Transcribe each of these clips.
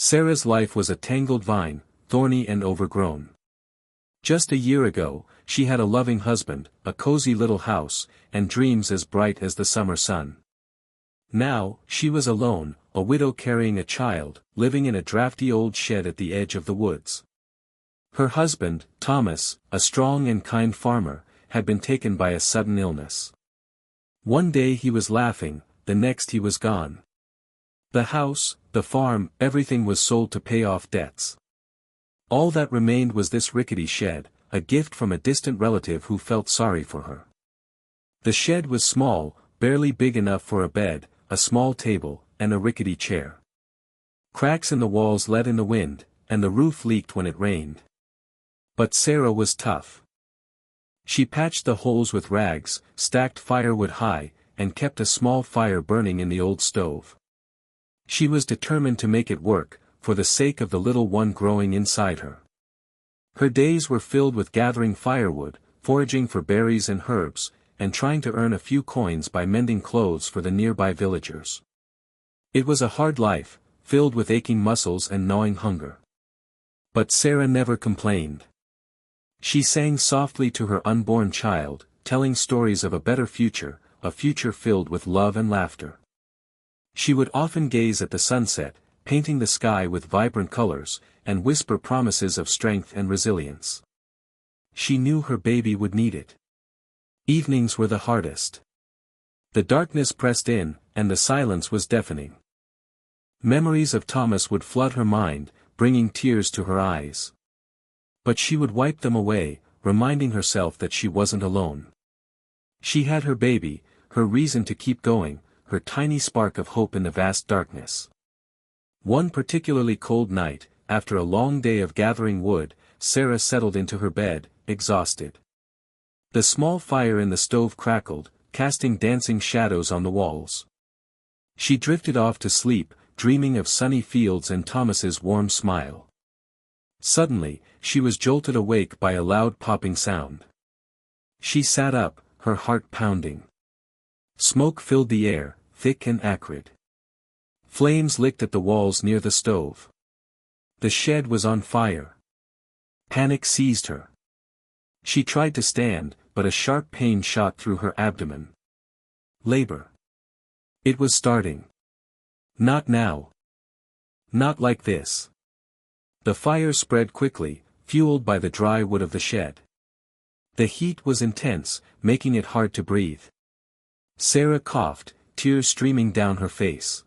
Sarah's life was a tangled vine, thorny and overgrown. Just a year ago, she had a loving husband, a cozy little house, and dreams as bright as the summer sun. Now, she was alone, a widow carrying a child, living in a drafty old shed at the edge of the woods. Her husband, Thomas, a strong and kind farmer, had been taken by a sudden illness. One day he was laughing, the next he was gone. The house, the farm, everything was sold to pay off debts. All that remained was this rickety shed, a gift from a distant relative who felt sorry for her. The shed was small, barely big enough for a bed, a small table, and a rickety chair. Cracks in the walls let in the wind, and the roof leaked when it rained. But Sarah was tough. She patched the holes with rags, stacked firewood high, and kept a small fire burning in the old stove. She was determined to make it work, for the sake of the little one growing inside her. Her days were filled with gathering firewood, foraging for berries and herbs, and trying to earn a few coins by mending clothes for the nearby villagers. It was a hard life, filled with aching muscles and gnawing hunger. But Sarah never complained. She sang softly to her unborn child, telling stories of a better future, a future filled with love and laughter. She would often gaze at the sunset, painting the sky with vibrant colors, and whisper promises of strength and resilience. She knew her baby would need it. Evenings were the hardest. The darkness pressed in, and the silence was deafening. Memories of Thomas would flood her mind, bringing tears to her eyes. But she would wipe them away, reminding herself that she wasn't alone. She had her baby, her reason to keep going, her tiny spark of hope in the vast darkness. One particularly cold night, after a long day of gathering wood, Sarah settled into her bed, exhausted. The small fire in the stove crackled, casting dancing shadows on the walls. She drifted off to sleep, dreaming of sunny fields and Thomas's warm smile. Suddenly, she was jolted awake by a loud popping sound. She sat up, her heart pounding. Smoke filled the air, thick and acrid. Flames licked at the walls near the stove. The shed was on fire. Panic seized her. She tried to stand, but a sharp pain shot through her abdomen. Labor. It was starting. Not now. Not like this. The fire spread quickly, fueled by the dry wood of the shed. The heat was intense, making it hard to breathe. Sarah coughed, tears streaming down her face.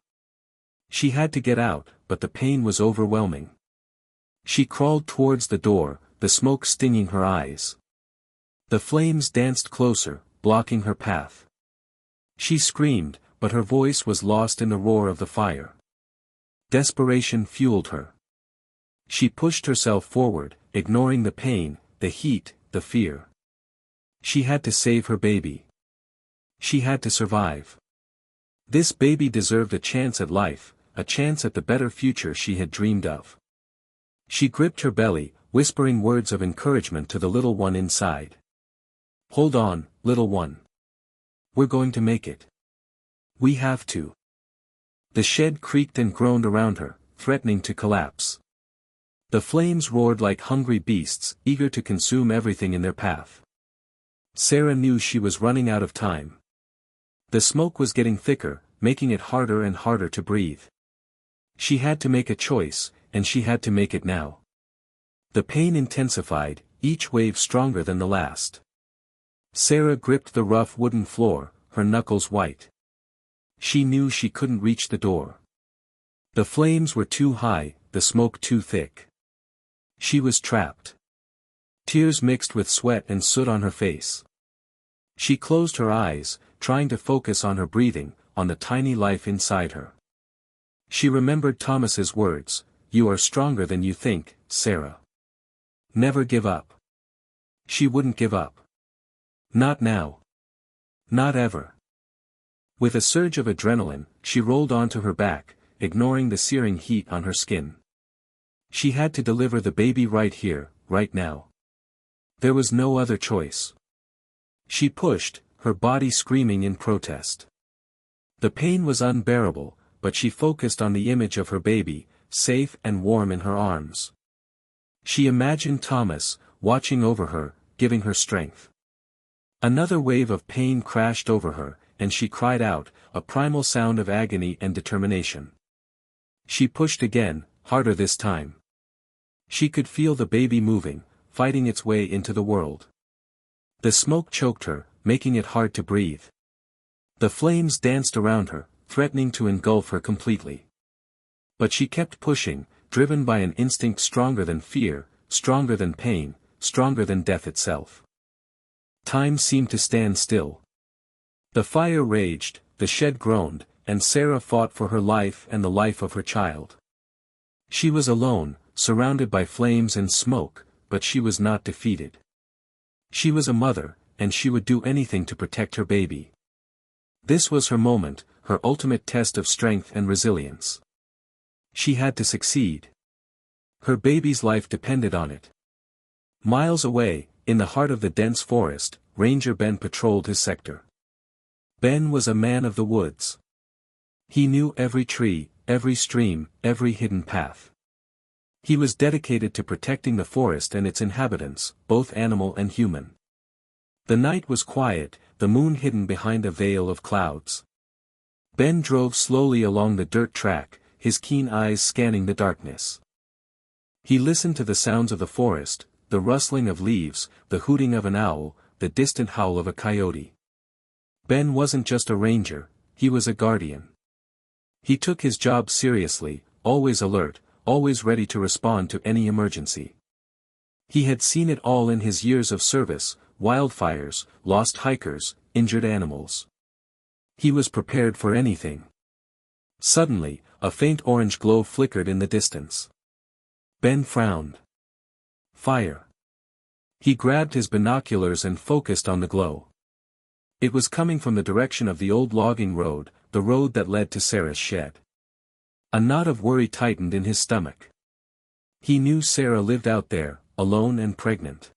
She had to get out, but the pain was overwhelming. She crawled towards the door, the smoke stinging her eyes. The flames danced closer, blocking her path. She screamed, but her voice was lost in the roar of the fire. Desperation fueled her. She pushed herself forward, ignoring the pain, the heat, the fear. She had to save her baby. She had to survive. This baby deserved a chance at life, a chance at the better future she had dreamed of. She gripped her belly, whispering words of encouragement to the little one inside. "Hold on, little one. We're going to make it. We have to." The shed creaked and groaned around her, threatening to collapse. The flames roared like hungry beasts, eager to consume everything in their path. Sarah knew she was running out of time. The smoke was getting thicker, making it harder and harder to breathe. She had to make a choice, and she had to make it now. The pain intensified, each wave stronger than the last. Sarah gripped the rough wooden floor, her knuckles white. She knew she couldn't reach the door. The flames were too high, the smoke too thick. She was trapped. Tears mixed with sweat and soot on her face. She closed her eyes, trying to focus on her breathing, on the tiny life inside her. She remembered Thomas's words, "You are stronger than you think, Sarah. Never give up." She wouldn't give up. Not now. Not ever. With a surge of adrenaline, she rolled onto her back, ignoring the searing heat on her skin. She had to deliver the baby right here, right now. There was no other choice. She pushed, her body screaming in protest. The pain was unbearable, but she focused on the image of her baby, safe and warm in her arms. She imagined Thomas, watching over her, giving her strength. Another wave of pain crashed over her, and she cried out, a primal sound of agony and determination. She pushed again, harder this time. She could feel the baby moving, fighting its way into the world. The smoke choked her, making it hard to breathe. The flames danced around her, threatening to engulf her completely. But she kept pushing, driven by an instinct stronger than fear, stronger than pain, stronger than death itself. Time seemed to stand still. The fire raged, the shed groaned, and Sarah fought for her life and the life of her child. She was alone, surrounded by flames and smoke, but she was not defeated. She was a mother, and she would do anything to protect her baby. This was her moment, her ultimate test of strength and resilience. She had to succeed. Her baby's life depended on it. Miles away, in the heart of the dense forest, Ranger Ben patrolled his sector. Ben was a man of the woods. He knew every tree, every stream, every hidden path. He was dedicated to protecting the forest and its inhabitants, both animal and human. The night was quiet, the moon hidden behind a veil of clouds. Ben drove slowly along the dirt track, his keen eyes scanning the darkness. He listened to the sounds of the forest, the rustling of leaves, the hooting of an owl, the distant howl of a coyote. Ben wasn't just a ranger, he was a guardian. He took his job seriously, always alert, always ready to respond to any emergency. He had seen it all in his years of service, wildfires, lost hikers, injured animals. He was prepared for anything. Suddenly, a faint orange glow flickered in the distance. Ben frowned. Fire. He grabbed his binoculars and focused on the glow. It was coming from the direction of the old logging road, the road that led to Sarah's shed. A knot of worry tightened in his stomach. He knew Sarah lived out there, alone and pregnant.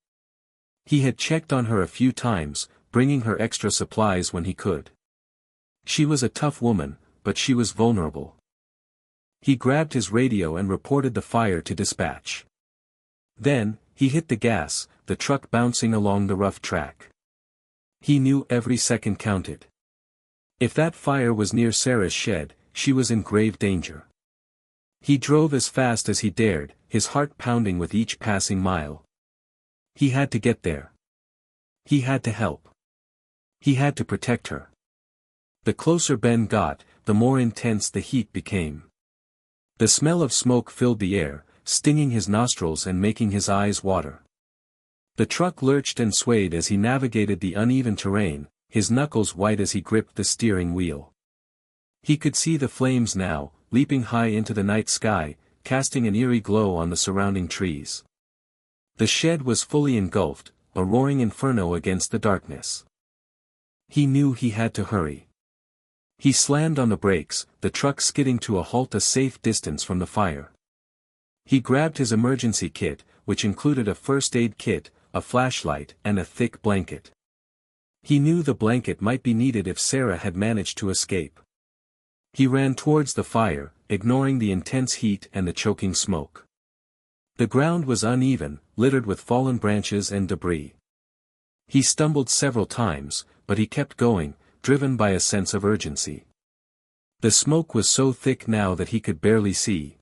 He had checked on her a few times, bringing her extra supplies when he could. She was a tough woman, but she was vulnerable. He grabbed his radio and reported the fire to dispatch. Then, he hit the gas, the truck bouncing along the rough track. He knew every second counted. If that fire was near Sarah's shed, she was in grave danger. He drove as fast as he dared, his heart pounding with each passing mile. He had to get there. He had to help. He had to protect her. The closer Ben got, the more intense the heat became. The smell of smoke filled the air, stinging his nostrils and making his eyes water. The truck lurched and swayed as he navigated the uneven terrain, his knuckles white as he gripped the steering wheel. He could see the flames now, leaping high into the night sky, casting an eerie glow on the surrounding trees. The shed was fully engulfed, a roaring inferno against the darkness. He knew he had to hurry. He slammed on the brakes, the truck skidding to a halt a safe distance from the fire. He grabbed his emergency kit, which included a first aid kit, a flashlight, and a thick blanket. He knew the blanket might be needed if Sarah had managed to escape. He ran towards the fire, ignoring the intense heat and the choking smoke. The ground was uneven, littered with fallen branches and debris. He stumbled several times, but he kept going, driven by a sense of urgency. The smoke was so thick now that he could barely see.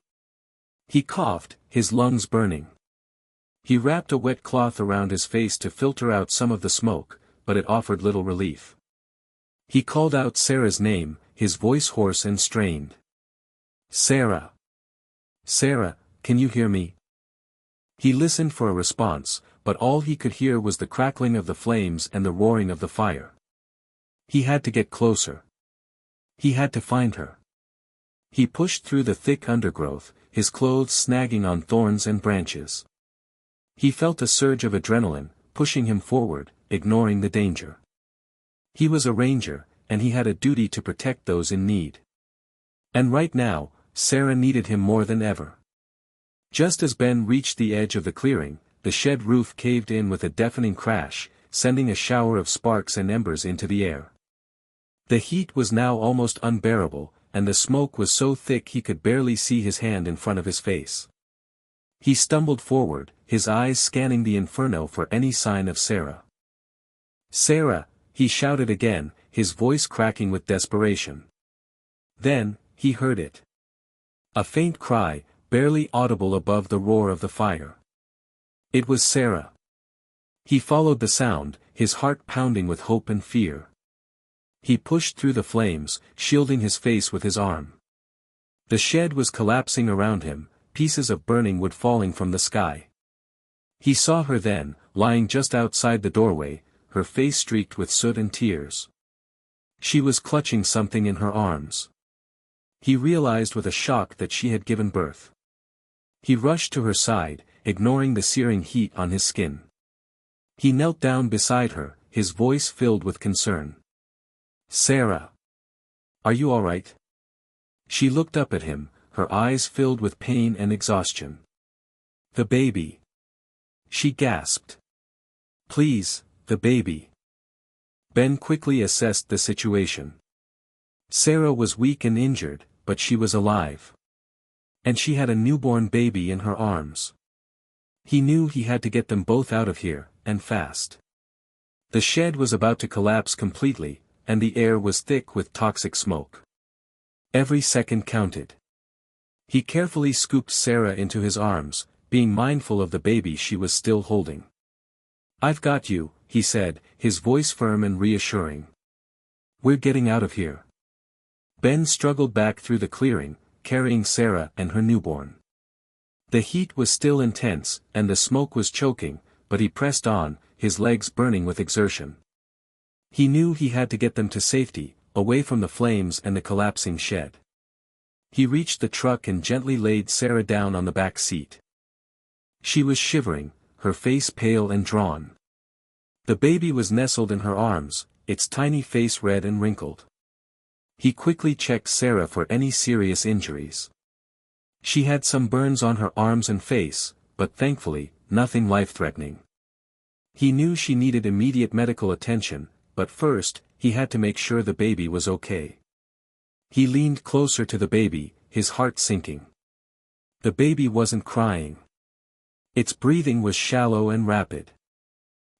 He coughed, his lungs burning. He wrapped a wet cloth around his face to filter out some of the smoke, but it offered little relief. He called out Sarah's name, his voice hoarse and strained. Sarah. Sarah, can you hear me? He listened for a response, but all he could hear was the crackling of the flames and the roaring of the fire. He had to get closer. He had to find her. He pushed through the thick undergrowth, his clothes snagging on thorns and branches. He felt a surge of adrenaline, pushing him forward, ignoring the danger. He was a ranger, and he had a duty to protect those in need. And right now, Sarah needed him more than ever. Just as Ben reached the edge of the clearing, the shed roof caved in with a deafening crash, sending a shower of sparks and embers into the air. The heat was now almost unbearable, and the smoke was so thick he could barely see his hand in front of his face. He stumbled forward, his eyes scanning the inferno for any sign of Sarah. "Sarah!" he shouted again, his voice cracking with desperation. Then, he heard it. A faint cry, barely audible above the roar of the fire. It was Sarah. He followed the sound, his heart pounding with hope and fear. He pushed through the flames, shielding his face with his arm. The shed was collapsing around him, pieces of burning wood falling from the sky. He saw her then, lying just outside the doorway, her face streaked with soot and tears. She was clutching something in her arms. He realized with a shock that she had given birth. He rushed to her side, ignoring the searing heat on his skin. He knelt down beside her, his voice filled with concern. "Sarah! Are you all right?" She looked up at him, her eyes filled with pain and exhaustion. "The baby!" she gasped. "Please, the baby." Ben quickly assessed the situation. Sarah was weak and injured, but she was alive. And she had a newborn baby in her arms. He knew he had to get them both out of here, and fast. The shed was about to collapse completely, and the air was thick with toxic smoke. Every second counted. He carefully scooped Sarah into his arms, being mindful of the baby she was still holding. "I've got you," he said, his voice firm and reassuring. "We're getting out of here." Ben struggled back through the clearing, carrying Sarah and her newborn. The heat was still intense, and the smoke was choking, but he pressed on, his legs burning with exertion. He knew he had to get them to safety, away from the flames and the collapsing shed. He reached the truck and gently laid Sarah down on the back seat. She was shivering, her face pale and drawn. The baby was nestled in her arms, its tiny face red and wrinkled. He quickly checked Sarah for any serious injuries. She had some burns on her arms and face, but thankfully, nothing life-threatening. He knew she needed immediate medical attention, but first, he had to make sure the baby was okay. He leaned closer to the baby, his heart sinking. The baby wasn't crying. Its breathing was shallow and rapid.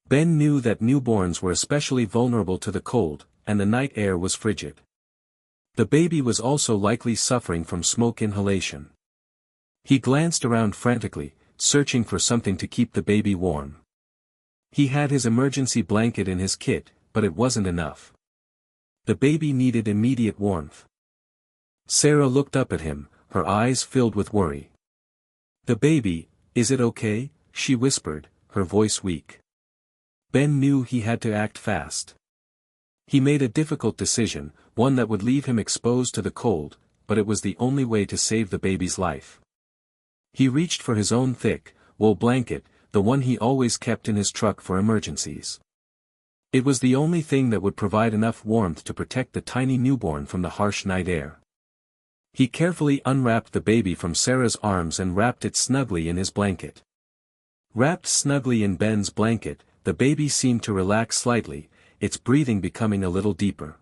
Ben knew that newborns were especially vulnerable to the cold, and the night air was frigid. The baby was also likely suffering from smoke inhalation. He glanced around frantically, searching for something to keep the baby warm. He had his emergency blanket in his kit, but it wasn't enough. The baby needed immediate warmth. Sarah looked up at him, her eyes filled with worry. "The baby, is it okay?" she whispered, her voice weak. Ben knew he had to act fast. He made a difficult decision, one that would leave him exposed to the cold, but it was the only way to save the baby's life. He reached for his own thick, wool blanket, the one he always kept in his truck for emergencies. It was the only thing that would provide enough warmth to protect the tiny newborn from the harsh night air. He carefully unwrapped the baby from Sarah's arms and wrapped it snugly in his blanket. Wrapped snugly in Ben's blanket, the baby seemed to relax slightly, its breathing becoming a little deeper.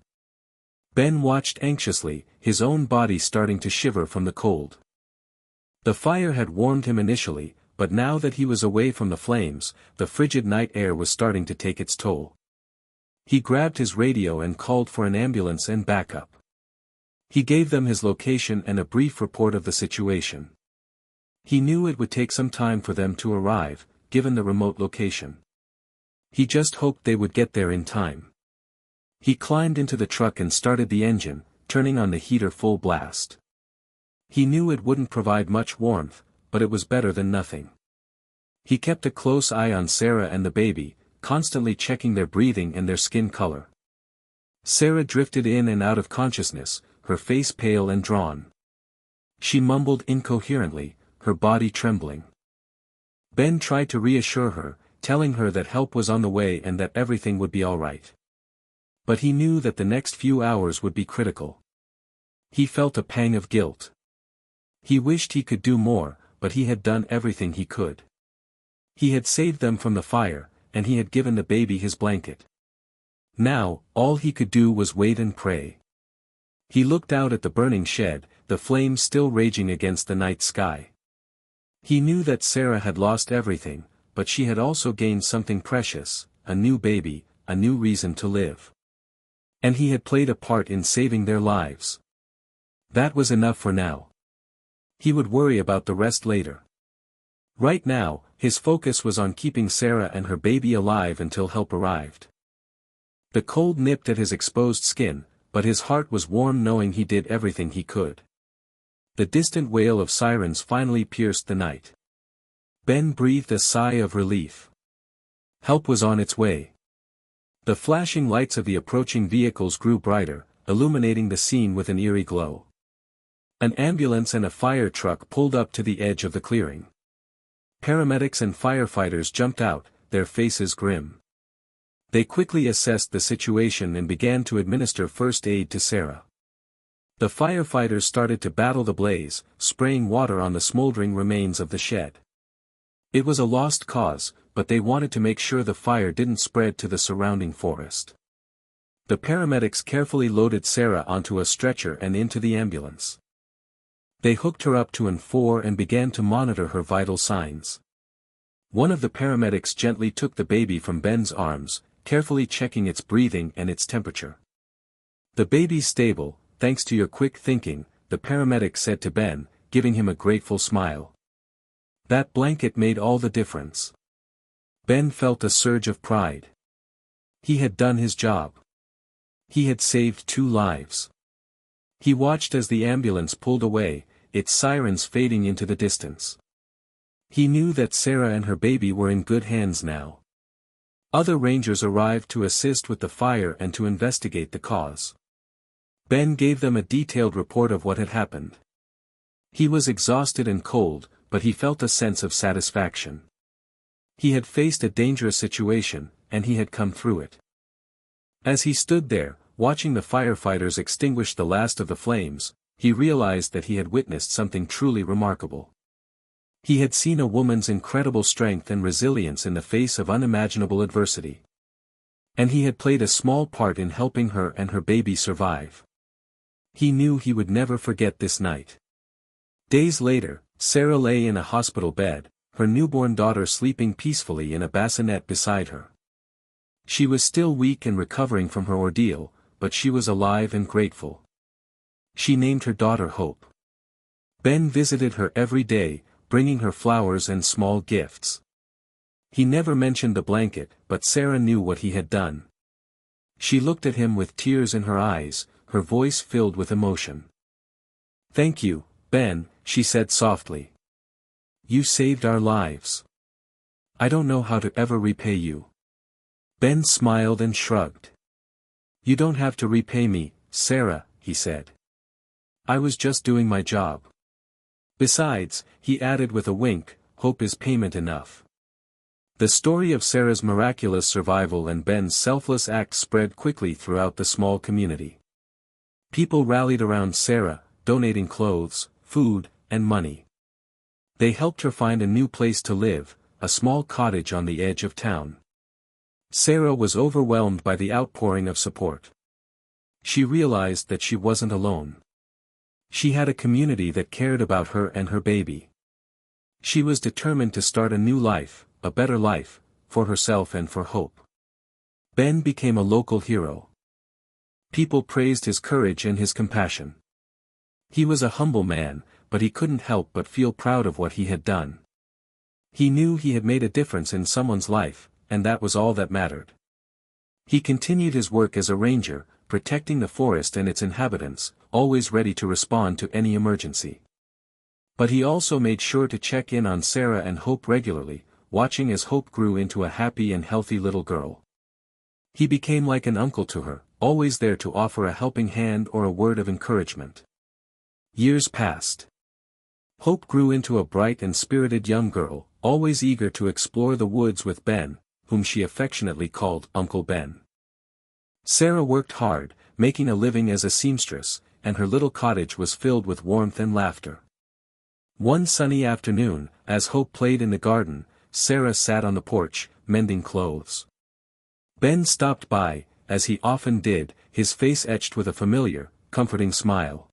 Ben watched anxiously, his own body starting to shiver from the cold. The fire had warmed him initially, but now that he was away from the flames, the frigid night air was starting to take its toll. He grabbed his radio and called for an ambulance and backup. He gave them his location and a brief report of the situation. He knew it would take some time for them to arrive, given the remote location. He just hoped they would get there in time. He climbed into the truck and started the engine, turning on the heater full blast. He knew it wouldn't provide much warmth, but it was better than nothing. He kept a close eye on Sarah and the baby, constantly checking their breathing and their skin color. Sarah drifted in and out of consciousness, her face pale and drawn. She mumbled incoherently, her body trembling. Ben tried to reassure her, telling her that help was on the way and that everything would be all right. But he knew that the next few hours would be critical. He felt a pang of guilt. He wished he could do more, but he had done everything he could. He had saved them from the fire, and he had given the baby his blanket. Now, all he could do was wait and pray. He looked out at the burning shed, the flames still raging against the night sky. He knew that Sarah had lost everything, but she had also gained something precious, a new baby, a new reason to live. And he had played a part in saving their lives. That was enough for now. He would worry about the rest later. Right now, his focus was on keeping Sarah and her baby alive until help arrived. The cold nipped at his exposed skin, but his heart was warm knowing he did everything he could. The distant wail of sirens finally pierced the night. Ben breathed a sigh of relief. Help was on its way. The flashing lights of the approaching vehicles grew brighter, illuminating the scene with an eerie glow. An ambulance and a fire truck pulled up to the edge of the clearing. Paramedics and firefighters jumped out, their faces grim. They quickly assessed the situation and began to administer first aid to Sarah. The firefighters started to battle the blaze, spraying water on the smoldering remains of the shed. It was a lost cause, but they wanted to make sure the fire didn't spread to the surrounding forest. The paramedics carefully loaded Sarah onto a stretcher and into the ambulance. They hooked her up to an IV and began to monitor her vital signs. One of the paramedics gently took the baby from Ben's arms, carefully checking its breathing and its temperature. "The baby's stable, thanks to your quick thinking," the paramedic said to Ben, giving him a grateful smile. That blanket made all the difference. Ben felt a surge of pride. He had done his job. He had saved 2 lives. He watched as the ambulance pulled away, its sirens fading into the distance. He knew that Sarah and her baby were in good hands now. Other rangers arrived to assist with the fire and to investigate the cause. Ben gave them a detailed report of what had happened. He was exhausted and cold, but he felt a sense of satisfaction. He had faced a dangerous situation, and he had come through it. As he stood there, watching the firefighters extinguish the last of the flames, he realized that he had witnessed something truly remarkable. He had seen a woman's incredible strength and resilience in the face of unimaginable adversity. And he had played a small part in helping her and her baby survive. He knew he would never forget this night. Days later, Sarah lay in a hospital bed, her newborn daughter sleeping peacefully in a bassinet beside her. She was still weak and recovering from her ordeal, but she was alive and grateful. She named her daughter Hope. Ben visited her every day, bringing her flowers and small gifts. He never mentioned the blanket, but Sarah knew what he had done. She looked at him with tears in her eyes, her voice filled with emotion. "Thank you, Ben," she said softly. "You saved our lives. I don't know how to ever repay you." Ben smiled and shrugged. "You don't have to repay me, Sarah," he said. "I was just doing my job. Besides," he added with a wink, "hope is payment enough." The story of Sarah's miraculous survival and Ben's selfless act spread quickly throughout the small community. People rallied around Sarah, donating clothes, food, and money. They helped her find a new place to live, a small cottage on the edge of town. Sarah was overwhelmed by the outpouring of support. She realized that she wasn't alone. She had a community that cared about her and her baby. She was determined to start a new life, a better life, for herself and for Hope. Ben became a local hero. People praised his courage and his compassion. He was a humble man, but he couldn't help but feel proud of what he had done. He knew he had made a difference in someone's life, and that was all that mattered. He continued his work as a ranger, protecting the forest and its inhabitants, always ready to respond to any emergency. But he also made sure to check in on Sarah and Hope regularly, watching as Hope grew into a happy and healthy little girl. He became like an uncle to her, always there to offer a helping hand or a word of encouragement. Years passed. Hope grew into a bright and spirited young girl, always eager to explore the woods with Ben, whom she affectionately called Uncle Ben. Sarah worked hard, making a living as a seamstress, and her little cottage was filled with warmth and laughter. One sunny afternoon, as Hope played in the garden, Sarah sat on the porch, mending clothes. Ben stopped by, as he often did, his face etched with a familiar, comforting smile.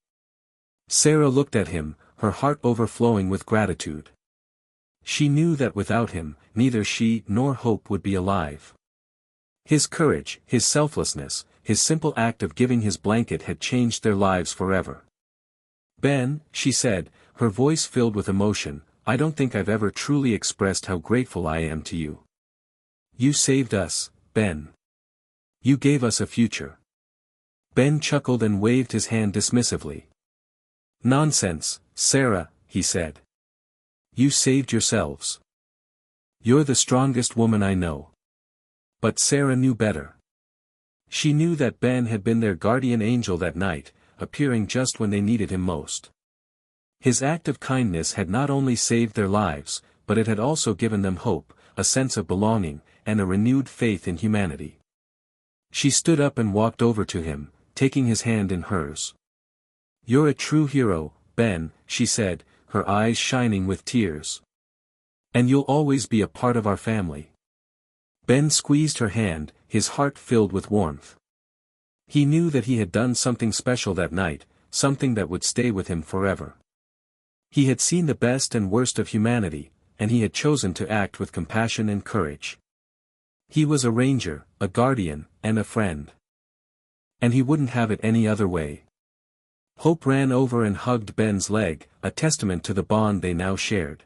Sarah looked at him, her heart overflowing with gratitude. She knew that without him, neither she nor Hope would be alive. His courage, his selflessness, his simple act of giving his blanket had changed their lives forever. "Ben," she said, her voice filled with emotion, "I don't think I've ever truly expressed how grateful I am to you. You saved us, Ben. You gave us a future." Ben chuckled and waved his hand dismissively. "Nonsense, Sarah," he said. "You saved yourselves. You're the strongest woman I know." But Sarah knew better. She knew that Ben had been their guardian angel that night, appearing just when they needed him most. His act of kindness had not only saved their lives, but it had also given them hope, a sense of belonging, and a renewed faith in humanity. She stood up and walked over to him, taking his hand in hers. "You're a true hero, Ben," she said, her eyes shining with tears. "And you'll always be a part of our family." Ben squeezed her hand, his heart filled with warmth. He knew that he had done something special that night, something that would stay with him forever. He had seen the best and worst of humanity, and he had chosen to act with compassion and courage. He was a ranger, a guardian, and a friend. And he wouldn't have it any other way. Hope ran over and hugged Ben's leg, a testament to the bond they now shared.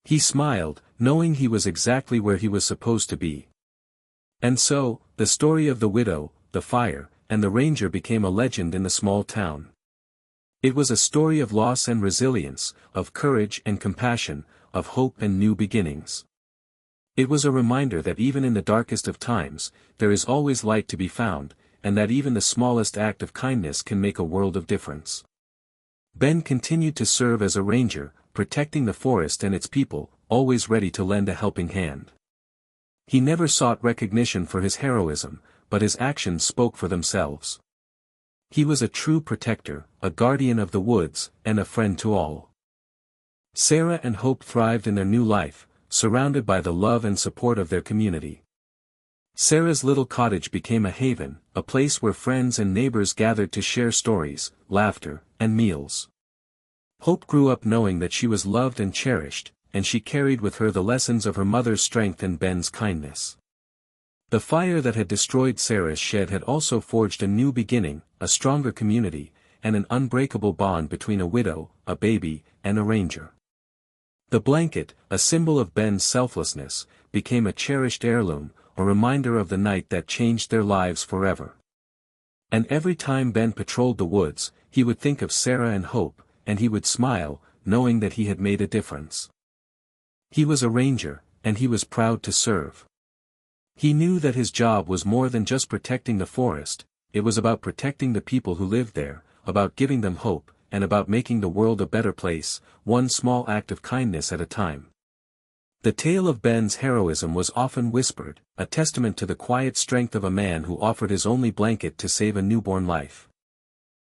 He smiled, knowing he was exactly where he was supposed to be. And so, the story of the widow, the fire, and the ranger became a legend in the small town. It was a story of loss and resilience, of courage and compassion, of hope and new beginnings. It was a reminder that even in the darkest of times, there is always light to be found, and that even the smallest act of kindness can make a world of difference. Ben continued to serve as a ranger, protecting the forest and its people, always ready to lend a helping hand. He never sought recognition for his heroism, but his actions spoke for themselves. He was a true protector, a guardian of the woods, and a friend to all. Sarah and Hope thrived in their new life, surrounded by the love and support of their community. Sarah's little cottage became a haven, a place where friends and neighbors gathered to share stories, laughter, and meals. Hope grew up knowing that she was loved and cherished, and she carried with her the lessons of her mother's strength and Ben's kindness. The fire that had destroyed Sarah's shed had also forged a new beginning, a stronger community, and an unbreakable bond between a widow, a baby, and a ranger. The blanket, a symbol of Ben's selflessness, became a cherished heirloom, a reminder of the night that changed their lives forever. And every time Ben patrolled the woods, he would think of Sarah and Hope, and he would smile, knowing that he had made a difference. He was a ranger, and he was proud to serve. He knew that his job was more than just protecting the forest, it was about protecting the people who lived there, about giving them hope, and about making the world a better place, one small act of kindness at a time. The tale of Ben's heroism was often whispered, a testament to the quiet strength of a man who offered his only blanket to save a newborn life.